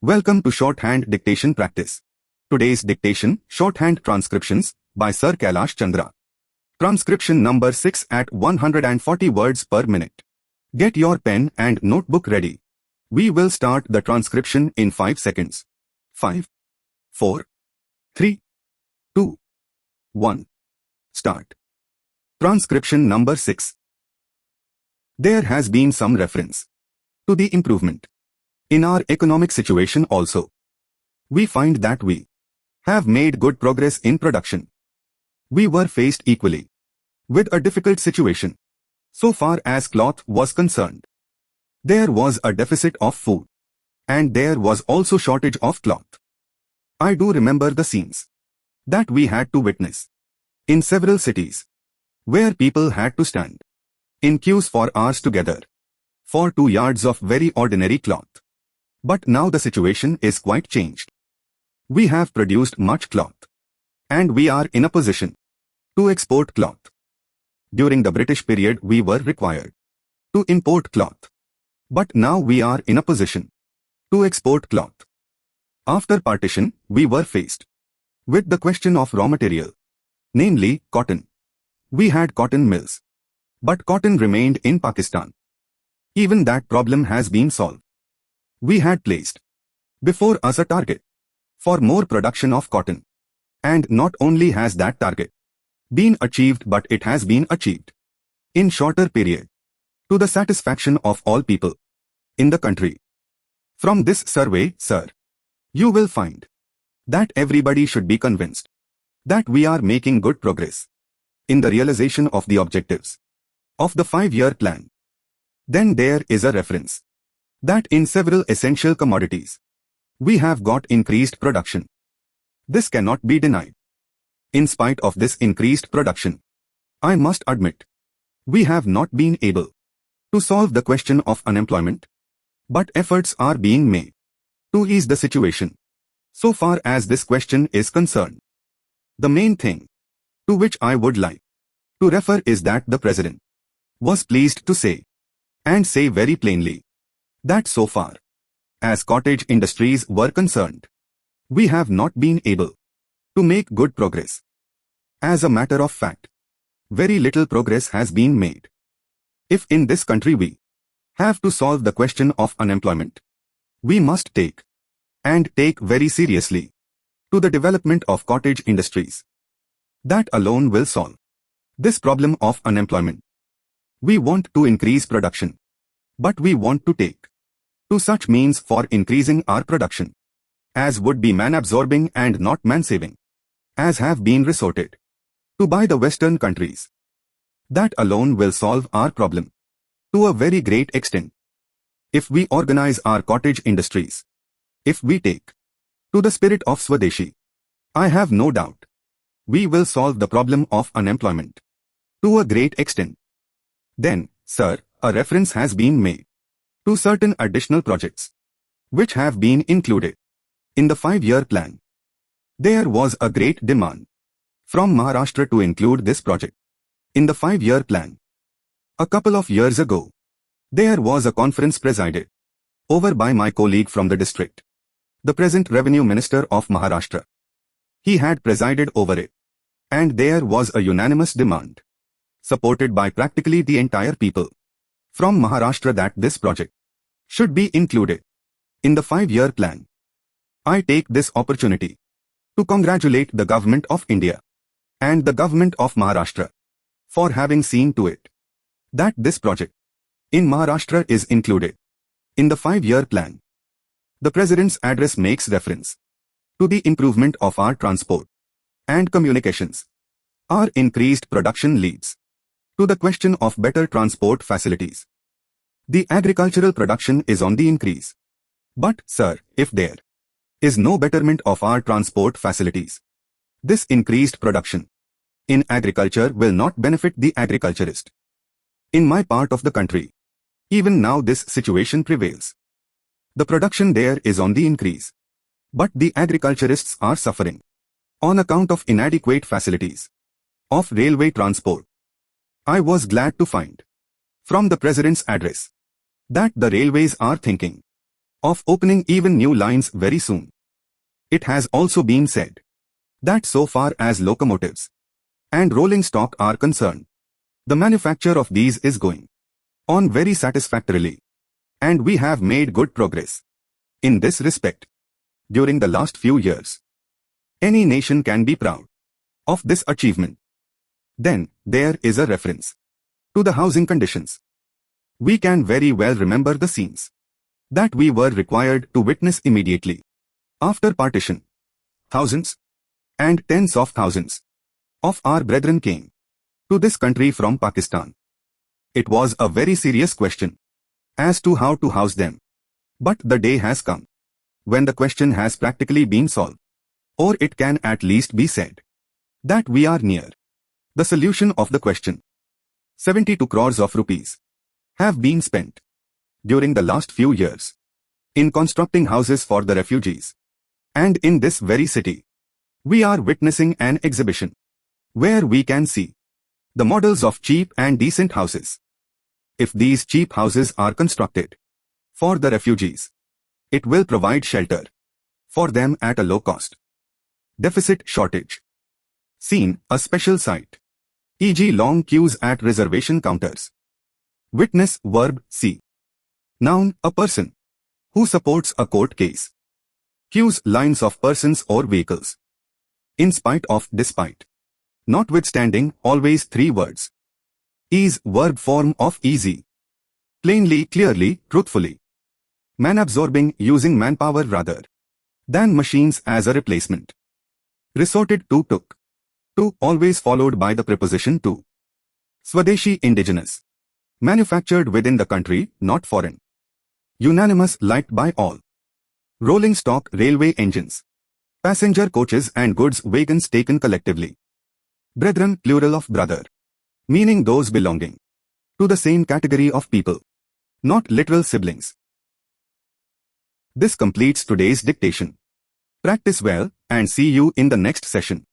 Welcome to Shorthand Dictation Practice. Today's dictation, Shorthand Transcriptions, by Sir Kailash Chandra. Transcription number 6 at 140 words per minute. Get your pen and notebook ready. We will start the transcription in 5 seconds. 5, 4, 3, 2, 1. Start. Transcription number 6. There has been some reference to the improvement in our economic situation also. We find that we have made good progress in production. We were faced equally with a difficult situation so far as cloth was concerned. There was a deficit of food, and there was also shortage of cloth. I do remember the scenes that we had to witness in several cities, where people had to stand in queues for hours together for 2 yards of very ordinary cloth. But now the situation is quite changed. We have produced much cloth, and we are in a position to export cloth. During the British period we were required to import cloth, but now we are in a position to export cloth. After partition, we were faced with the question of raw material, namely cotton. We had cotton mills, but cotton remained in Pakistan. Even that problem has been solved. We had placed before us a target for more production of cotton, and not only has that target been achieved, but it has been achieved in shorter period to the satisfaction of all people in the country. From this survey, sir, you will find that everybody should be convinced that we are making good progress in the realization of the objectives of the 5-year plan. Then there is a reference that in several essential commodities we have got increased production. This cannot be denied. In spite of this increased production, I must admit, we have not been able to solve the question of unemployment, but efforts are being made to ease the situation so far as this question is concerned. The main thing to which I would like to refer is that the President was pleased to say, and say very plainly, that so far as cottage industries were concerned, we have not been able to make good progress. As a matter of fact, very little progress has been made. If in this country we have to solve the question of unemployment, we must take very seriously to the development of cottage industries. That alone will solve this problem of unemployment. We want to increase production, but we want to take to such means for increasing our production as would be man-absorbing and not man-saving, as have been resorted to by the Western countries. That alone will solve our problem to a very great extent. If we organize our cottage industries, if we take to the spirit of Swadeshi, I have no doubt we will solve the problem of unemployment to a great extent. Then, sir, a reference has been made to certain additional projects which have been included in the 5-year plan. There was a great demand from Maharashtra to include this project in the 5-year plan. A couple of years ago, there was a conference presided over by my colleague from the district, the present Revenue Minister of Maharashtra. He had presided over it, and there was a unanimous demand, supported by practically the entire people from Maharashtra, that this project should be included in the 5-year plan. I take this opportunity to congratulate the Government of India and the Government of Maharashtra for having seen to it that this project in Maharashtra is included in the 5-year plan. The President's address makes reference to the improvement of our transport and communications. Our increased production leads to the question of better transport facilities. The agricultural production is on the increase. But, sir, if there is no betterment of our transport facilities, this increased production in agriculture will not benefit the agriculturist. In my part of the country, even now this situation prevails. The production there is on the increase, but the agriculturists are suffering on account of inadequate facilities of railway transport. I was glad to find from the President's address that the railways are thinking of opening even new lines very soon. It has also been said that so far as locomotives and rolling stock are concerned, the manufacture of these is going on very satisfactorily, and we have made good progress in this respect during the last few years. Any nation can be proud of this achievement. Then, there is a reference to the housing conditions. We can very well remember the scenes that we were required to witness immediately after partition. Thousands and tens of thousands of our brethren came to this country from Pakistan. It was a very serious question as to how to house them. But the day has come when the question has practically been solved, or it can at least be said that we are near the solution of the question. 72 crores of rupees have been spent during the last few years in constructing houses for the refugees. And in this very city, we are witnessing an exhibition where we can see the models of cheap and decent houses. If these cheap houses are constructed for the refugees, it will provide shelter for them at a low cost. Deficit shortage. Scene, a special sight, e.g. long queues at reservation counters. Witness verb C. Noun, a person who supports a court case. Queues, lines of persons or vehicles. In spite of, despite. Notwithstanding, always 3 words. Is, verb form of easy. Plainly, clearly, truthfully. Man-absorbing, using manpower rather than machines as a replacement. Resorted to, took. To, always followed by the preposition to. Swadeshi, indigenous. Manufactured within the country, not foreign. Unanimous, liked by all. Rolling stock, railway engines. Passenger coaches and goods wagons taken collectively. Brethren, plural of brother, meaning those belonging to the same category of people, not literal siblings. This completes today's dictation. Practice well and see you in the next session.